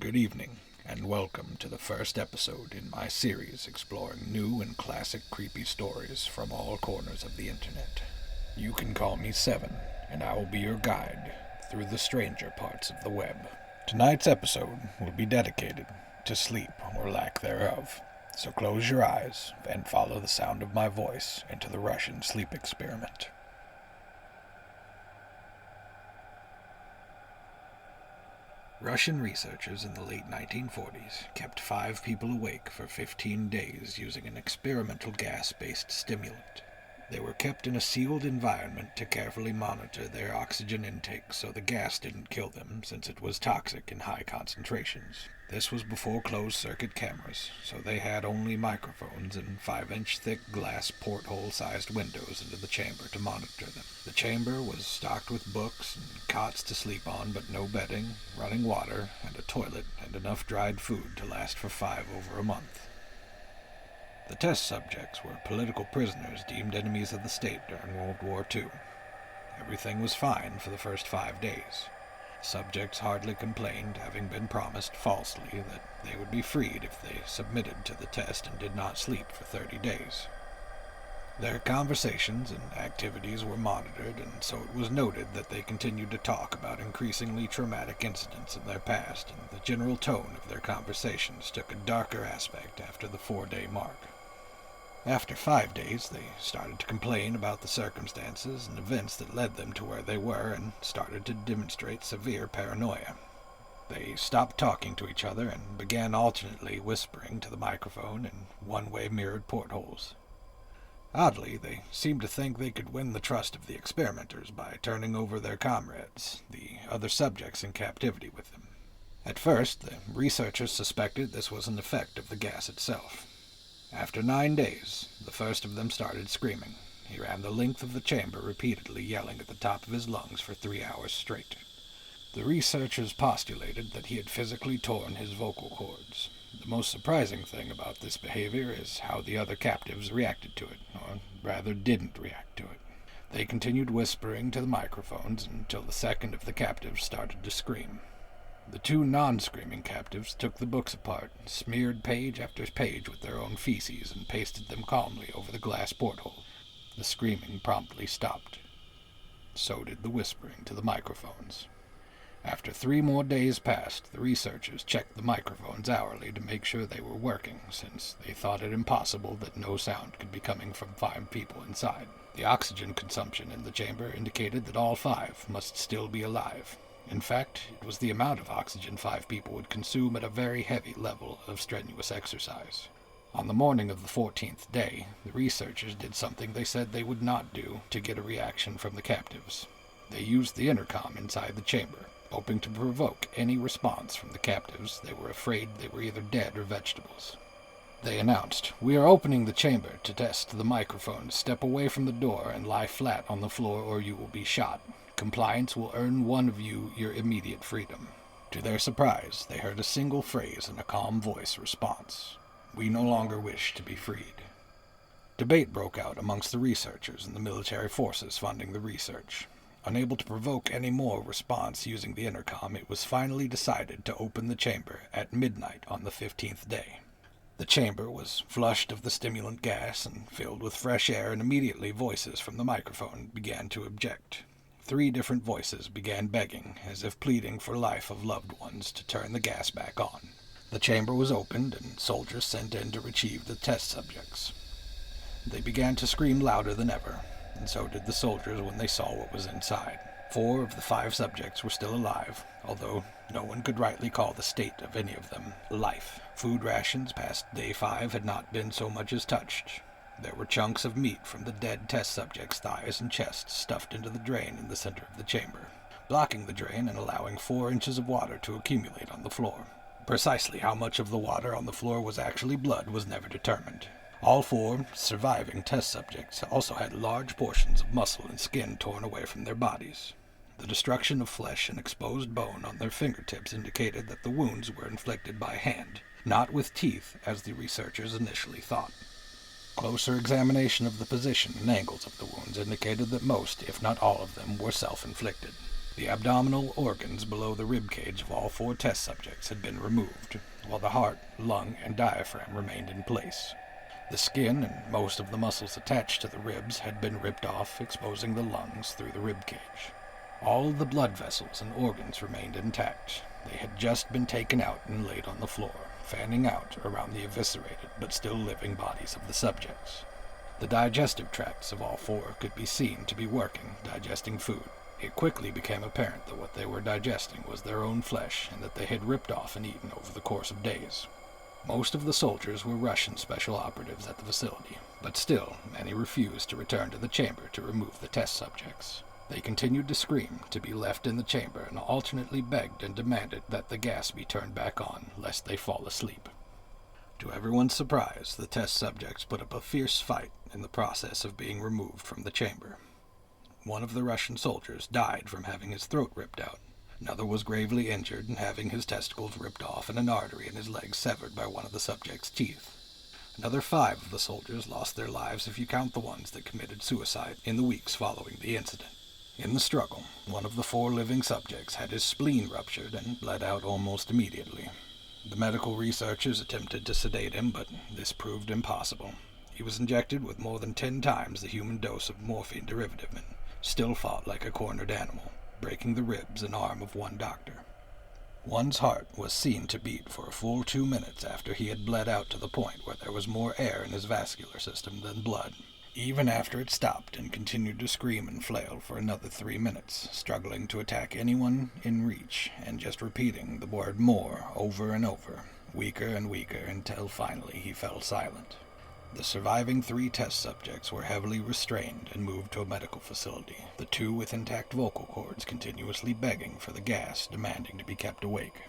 Good evening, and welcome to the first episode in my series exploring new and classic creepy stories from all corners of the internet. You can call me Seven, and I will be your guide through the stranger parts of the web. Tonight's episode will be dedicated to sleep or lack thereof, so close your eyes and follow the sound of my voice into the Russian sleep experiment. Russian researchers in the late 1940s kept 5 people awake for 15 days using an experimental gas-based stimulant. They were kept in a sealed environment to carefully monitor their oxygen intake so the gas didn't kill them, since it was toxic in high concentrations. This was before closed-circuit cameras, so they had only microphones and 5-inch thick glass porthole-sized windows into the chamber to monitor them. The chamber was stocked with books and cots to sleep on, but no bedding, running water, and a toilet, and enough dried food to last for 5 over a month. The test subjects were political prisoners deemed enemies of the state during World War II. Everything was fine for the first 5 days. Subjects hardly complained, having been promised falsely that they would be freed if they submitted to the test and did not sleep for 30 days. Their conversations and activities were monitored, and so it was noted that they continued to talk about increasingly traumatic incidents in their past, and the general tone of their conversations took a darker aspect after the 4-day mark. After 5 days, they started to complain about the circumstances and events that led them to where they were and started to demonstrate severe paranoia. They stopped talking to each other and began alternately whispering to the microphone in one-way mirrored portholes. Oddly, they seemed to think they could win the trust of the experimenters by turning over their comrades, the other subjects in captivity with them. At first, the researchers suspected this was an effect of the gas itself. After 9 days, the first of them started screaming. He ran the length of the chamber repeatedly, yelling at the top of his lungs for 3 hours straight. The researchers postulated that he had physically torn his vocal cords. The most surprising thing about this behavior is how the other captives reacted to it, or rather didn't react to it. They continued whispering to the microphones until the second of the captives started to scream. The 2 non-screaming captives took the books apart, smeared page after page with their own feces, and pasted them calmly over the glass porthole. The screaming promptly stopped. So did the whispering to the microphones. After 3 more days passed, the researchers checked the microphones hourly to make sure they were working, since they thought it impossible that no sound could be coming from 5 people inside. The oxygen consumption in the chamber indicated that all 5 must still be alive. In fact, it was the amount of oxygen 5 people would consume at a very heavy level of strenuous exercise. On the morning of the 14th day, the researchers did something they said they would not do to get a reaction from the captives. They used the intercom inside the chamber, hoping to provoke any response from the captives. They were afraid they were either dead or vegetables. They announced, "We are opening the chamber to test the microphones. Step away from the door and lie flat on the floor or you will be shot. Compliance will earn one of you your immediate freedom." To their surprise, they heard a single phrase in a calm voice response: "We no longer wish to be freed." Debate broke out amongst the researchers and the military forces funding the research. Unable to provoke any more response using the intercom, it was finally decided to open the chamber at midnight on the 15th day. The chamber was flushed of the stimulant gas and filled with fresh air, and immediately voices from the microphone began to object. 3 different voices began begging, as if pleading for life of loved ones, to turn the gas back on. The chamber was opened, and soldiers sent in to retrieve the test subjects. They began to scream louder than ever, and so did the soldiers when they saw what was inside. 4 of the 5 subjects were still alive, although no one could rightly call the state of any of them life. Food rations past day 5 had not been so much as touched. There were chunks of meat from the dead test subjects' thighs and chests stuffed into the drain in the center of the chamber, blocking the drain and allowing 4 inches of water to accumulate on the floor. Precisely how much of the water on the floor was actually blood was never determined. All 4 surviving test subjects also had large portions of muscle and skin torn away from their bodies. The destruction of flesh and exposed bone on their fingertips indicated that the wounds were inflicted by hand, not with teeth as the researchers initially thought. Closer examination of the position and angles of the wounds indicated that most, if not all of them, were self-inflicted. The abdominal organs below the rib cage of all 4 test subjects had been removed, while the heart, lung, and diaphragm remained in place. The skin and most of the muscles attached to the ribs had been ripped off, exposing the lungs through the rib cage. All the blood vessels and organs remained intact. They had just been taken out and laid on the floor, fanning out around the eviscerated but still living bodies of the subjects. The digestive tracts of all 4 could be seen to be working, digesting food. It quickly became apparent that what they were digesting was their own flesh, and that they had ripped off and eaten over the course of days. Most of the soldiers were Russian special operatives at the facility, but still many refused to return to the chamber to remove the test subjects. They continued to scream to be left in the chamber and alternately begged and demanded that the gas be turned back on, lest they fall asleep. To everyone's surprise, the test subjects put up a fierce fight in the process of being removed from the chamber. One of the Russian soldiers died from having his throat ripped out. Another was gravely injured and having his testicles ripped off and an artery in his leg severed by one of the subject's teeth. Another 5 of the soldiers lost their lives if you count the ones that committed suicide in the weeks following the incident. In the struggle, one of the 4 living subjects had his spleen ruptured and bled out almost immediately. The medical researchers attempted to sedate him, but this proved impossible. He was injected with more than 10 times the human dose of morphine derivative and still fought like a cornered animal, breaking the ribs and arm of one doctor. One's heart was seen to beat for a full 2 minutes after he had bled out to the point where there was more air in his vascular system than blood. Even after it stopped and continued to scream and flail for another 3 minutes, struggling to attack anyone in reach, and just repeating the word more over and over, weaker and weaker, until finally he fell silent. The surviving 3 test subjects were heavily restrained and moved to a medical facility, the 2 with intact vocal cords continuously begging for the gas, demanding to be kept awake.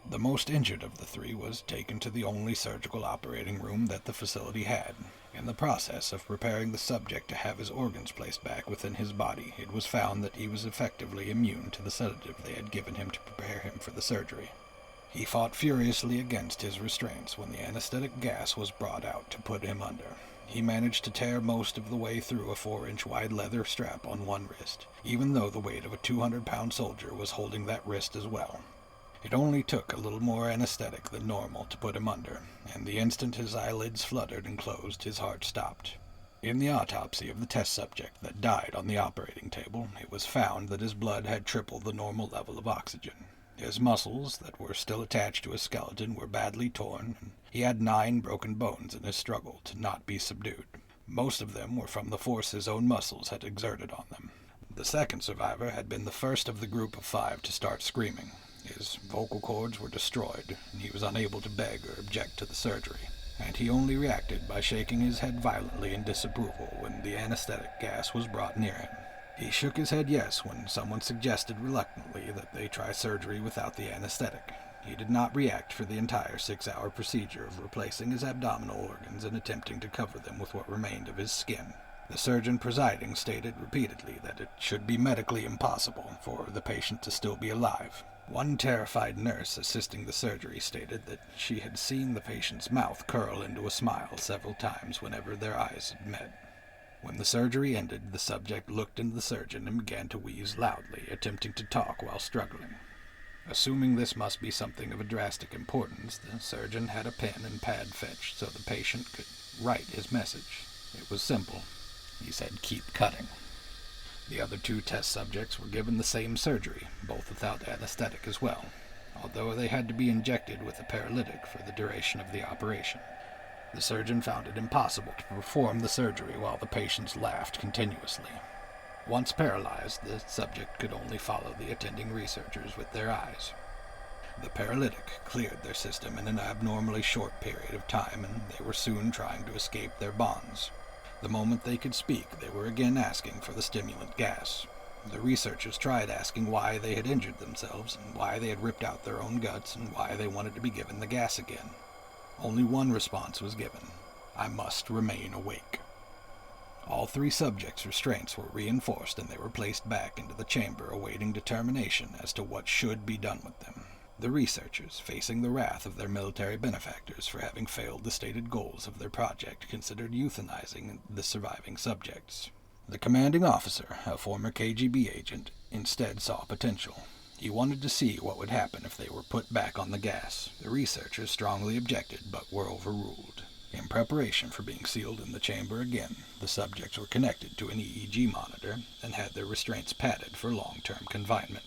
The most injured of the 3 was taken to the only surgical operating room that the facility had. In the process of preparing the subject to have his organs placed back within his body, it was found that he was effectively immune to the sedative they had given him to prepare him for the surgery. He fought furiously against his restraints when the anesthetic gas was brought out to put him under. He managed to tear most of the way through a 4-inch wide leather strap on one wrist, even though the weight of a 200-pound soldier was holding that wrist as well. It only took a little more anesthetic than normal to put him under, and the instant his eyelids fluttered and closed, his heart stopped. In the autopsy of the test subject that died on the operating table, it was found that his blood had tripled the normal level of oxygen. His muscles, that were still attached to his skeleton, were badly torn, and he had 9 broken bones in his struggle to not be subdued. Most of them were from the force his own muscles had exerted on them. The second survivor had been the first of the group of 5 to start screaming. His vocal cords were destroyed, and he was unable to beg or object to the surgery, and he only reacted by shaking his head violently in disapproval when the anesthetic gas was brought near him. He shook his head yes when someone suggested reluctantly that they try surgery without the anesthetic. He did not react for the entire 6-hour procedure of replacing his abdominal organs and attempting to cover them with what remained of his skin. The surgeon presiding stated repeatedly that it should be medically impossible for the patient to still be alive. One terrified nurse assisting the surgery stated that she had seen the patient's mouth curl into a smile several times whenever their eyes had met. When the surgery ended, the subject looked into the surgeon and began to wheeze loudly, attempting to talk while struggling. Assuming this must be something of a drastic importance, the surgeon had a pen and pad fetched so the patient could write his message. It was simple. He said, "Keep cutting." The other 2 test subjects were given the same surgery, both without anesthetic as well, although they had to be injected with a paralytic for the duration of the operation. The surgeon found it impossible to perform the surgery while the patients laughed continuously. Once paralyzed, the subject could only follow the attending researchers with their eyes. The paralytic cleared their system in an abnormally short period of time, and they were soon trying to escape their bonds. The moment they could speak, they were again asking for the stimulant gas. The researchers tried asking why they had injured themselves, and why they had ripped out their own guts, and why they wanted to be given the gas again. Only one response was given: "I must remain awake." All 3 subjects' restraints were reinforced, and they were placed back into the chamber awaiting determination as to what should be done with them. The researchers, facing the wrath of their military benefactors for having failed the stated goals of their project, considered euthanizing the surviving subjects. The commanding officer, a former KGB agent, instead saw potential. He wanted to see what would happen if they were put back on the gas. The researchers strongly objected, but were overruled. In preparation for being sealed in the chamber again, the subjects were connected to an EEG monitor and had their restraints padded for long-term confinement.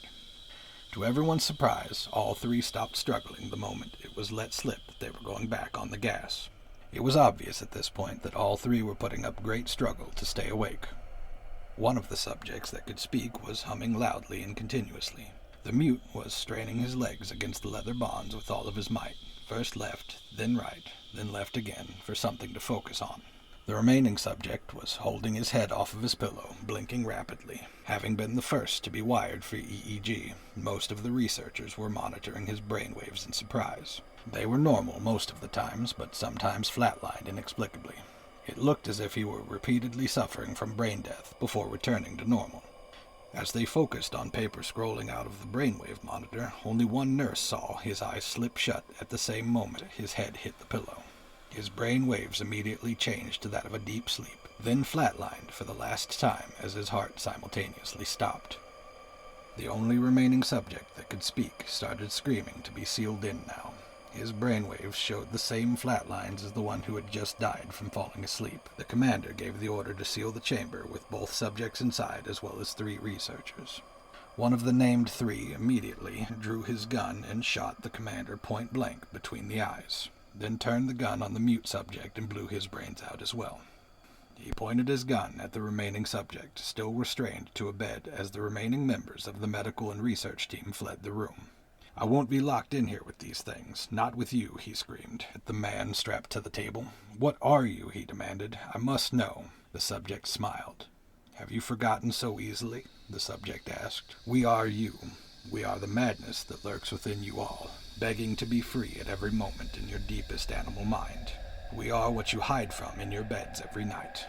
To everyone's surprise, all three stopped struggling the moment it was let slip that they were going back on the gas. It was obvious at this point that all three were putting up great struggle to stay awake. One of the subjects that could speak was humming loudly and continuously. The mute was straining his legs against the leather bonds with all of his might, first left, then right, then left again, for something to focus on. The remaining subject was holding his head off of his pillow, blinking rapidly. Having been the first to be wired for EEG, most of the researchers were monitoring his brainwaves in surprise. They were normal most of the times, but sometimes flatlined inexplicably. It looked as if he were repeatedly suffering from brain death before returning to normal. As they focused on paper scrolling out of the brainwave monitor, only one nurse saw his eyes slip shut at the same moment his head hit the pillow. His brain waves immediately changed to that of a deep sleep, then flatlined for the last time as his heart simultaneously stopped. The only remaining subject that could speak started screaming to be sealed in now. His brainwaves showed the same flat lines as the one who had just died from falling asleep. The commander gave the order to seal the chamber with both subjects inside as well as 3 researchers. One of the named 3 immediately drew his gun and shot the commander point blank between the eyes, then turned the gun on the mute subject and blew his brains out as well. He pointed his gun at the remaining subject, still restrained to a bed as the remaining members of the medical and research team fled the room. "I won't be locked in here with these things. Not with you," he screamed at the man strapped to the table. "What are you?" he demanded. "I must know." The subject smiled. "Have you forgotten so easily?" the subject asked. "We are you. We are the madness that lurks within you all, begging to be free at every moment in your deepest animal mind. We are what you hide from in your beds every night.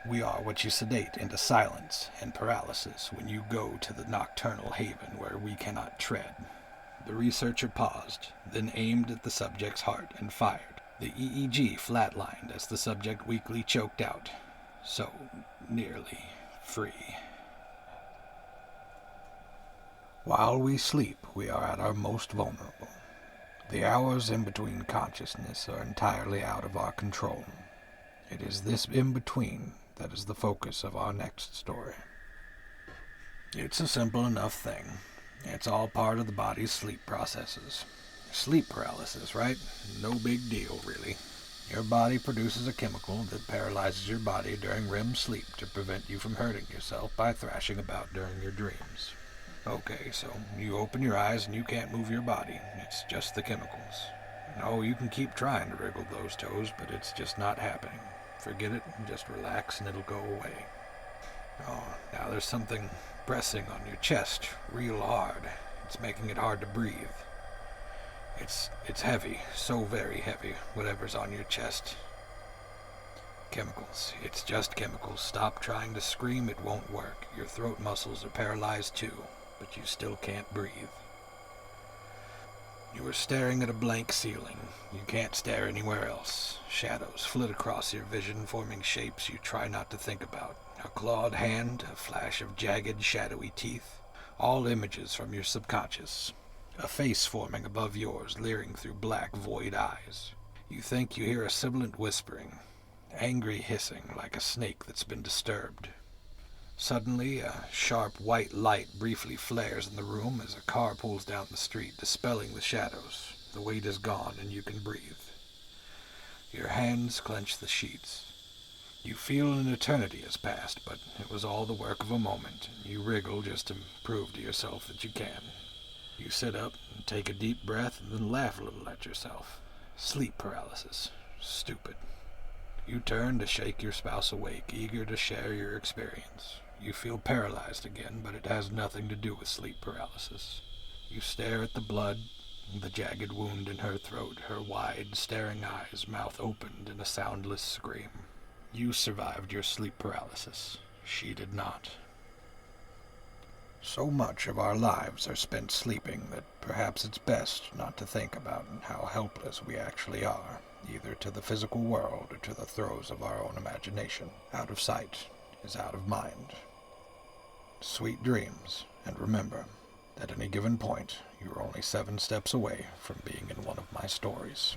We are what you sedate into silence and paralysis when you go to the nocturnal haven where we cannot tread." The researcher paused, then aimed at the subject's heart and fired. The EEG flatlined as the subject weakly choked out, "So nearly free." While we sleep, we are at our most vulnerable. The hours in between consciousness are entirely out of our control. It is this in-between that is the focus of our next story. It's a simple enough thing. It's all part of the body's sleep processes. Sleep paralysis, right? No big deal, really. Your body produces a chemical that paralyzes your body during REM sleep to prevent you from hurting yourself by thrashing about during your dreams. Okay, so you open your eyes and you can't move your body. It's just the chemicals. No, you can keep trying to wriggle those toes, but it's just not happening. Forget it and just relax and it'll go away. Oh, now there's something pressing on your chest real hard. It's making it hard to breathe. It's heavy, so very heavy, whatever's on your chest. Chemicals. It's just chemicals. Stop trying to scream, it won't work. Your throat muscles are paralyzed too, but you still can't breathe. You are staring at a blank ceiling. You can't stare anywhere else. Shadows flit across your vision, forming shapes you try not to think about. A clawed hand, a flash of jagged, shadowy teeth, all images from your subconscious. A face forming above yours, leering through black, void eyes. You think you hear a sibilant whispering, angry hissing like a snake that's been disturbed. Suddenly, a sharp white light briefly flares in the room as a car pulls down the street, dispelling the shadows. The weight is gone and you can breathe. Your hands clench the sheets. You feel an eternity has passed, but it was all the work of a moment. You wriggle just to prove to yourself that you can. You sit up and take a deep breath and then laugh a little at yourself. Sleep paralysis. Stupid. You turn to shake your spouse awake, eager to share your experience. You feel paralyzed again, but it has nothing to do with sleep paralysis. You stare at the blood, the jagged wound in her throat, her wide, staring eyes, mouth opened in a soundless scream. You survived your sleep paralysis. She did not. So much of our lives are spent sleeping that perhaps it's best not to think about how helpless we actually are, either to the physical world or to the throes of our own imagination. Out of sight, is out of mind. Sweet dreams, and remember, at any given point, you are only 7 steps away from being in one of my stories.